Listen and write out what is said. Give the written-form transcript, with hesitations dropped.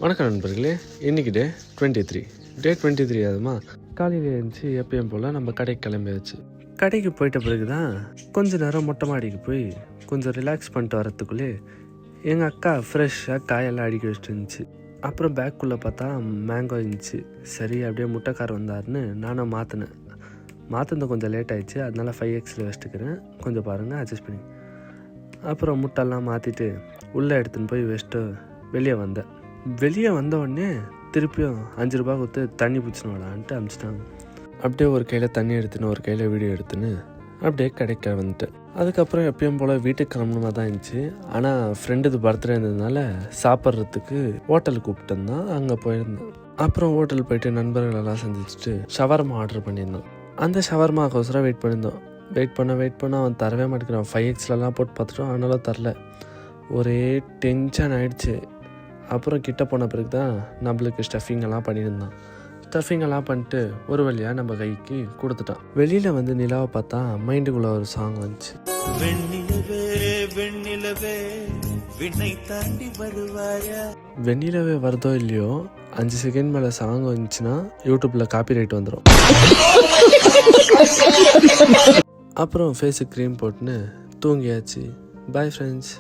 வணக்கம் நண்பர்களே, இன்றைக்கி டே 23 அதுமா காலையில் எழுந்துச்சு எப்பயும் போல் நம்ம கடைக்கு கிளம்பியாச்சு. கடைக்கு போயிட்ட பிறகு தான் கொஞ்சம் நேரம் மொட்டை மாடிக்கு போய் கொஞ்சம் ரிலாக்ஸ் பண்ணிட்டு வரத்துக்குள்ளே எங்கள் அக்கா ஃப்ரெஷ்ஷாக காயெல்லாம் அடுக்கி வச்சுட்டு இருந்துச்சு. அப்புறம் பேக்குள்ளே பார்த்தா மேங்கோ இருந்துச்சு. சரி அப்படியே முட்டைக்கார் வந்தார்னு நானும் மாற்றினது கொஞ்சம் லேட் ஆகிடுச்சு, அதனால 5Xல வச்சுட்டுக்கிறேன், கொஞ்சம் பாருங்கள் அட்ஜஸ்ட் பண்ணி. அப்புறம் முட்டைலாம் மாற்றிட்டு உள்ளே எடுத்துன்னு போய் வச்சுட்டு வெளியே வந்த உடனே திருப்பியும் 5 ரூபா கொடுத்து தண்ணி பிடிச்சின்னு வாடான்ட்டு அனுப்பிச்சிட்டாங்க. அப்படியே ஒரு கையில் தண்ணி எடுத்துன்னு ஒரு கையில் வீடியோ எடுத்துன்னு அப்படியே கிடைக்க வந்துட்டேன். அதுக்கப்புறம் எப்பயும் போல் வீட்டுக்கு கிளம்பணுமா தான் இருந்துச்சு. ஆனால் ஃப்ரெண்டுது பர்த்டே இருந்ததுனால சாப்பிட்றதுக்கு ஹோட்டலுக்கு கூப்பிட்டுருந்தான், அங்கே போயிருந்தேன். அப்புறம் ஹோட்டல் போயிட்டு நண்பர்களெல்லாம் சந்திச்சுட்டு ஷவர்மா ஆர்டர் பண்ணியிருந்தோம். அந்த ஷவர்மாக்கோசரம் வெயிட் பண்ண அவன் தரவே மாட்டேங்கிறான். 5Xலலாம் போட்டு பார்த்துட்டோம், ஆனாலும் தரல. ஒரே டென்ஷன் ஆகிடுச்சு. அப்புறம் கிட்ட போன பிறகு தான் நம்மளுக்கு ஸ்டஃபிங்கெல்லாம் பண்ணியிருந்தான். ஸ்டஃபிங்கெல்லாம் பண்ணிட்டு ஒரு வழியாக நம்ம கைக்கு கொடுத்துட்டான். வெளியில் வந்து நிலாவை பார்த்தா மைண்டுக்குள்ளே ஒரு சாங் வந்துச்சு. வெண்ணிலவே வருதோ இல்லையோ 5 செகண்ட் மேலே சாங் வந்துச்சுன்னா யூடியூப்பில் காப்பிரைட் வந்துடும். அப்புறம் ஃபேஸுக்கு க்ரீம் போட்டுன்னு தூங்கியாச்சு. Bye friends.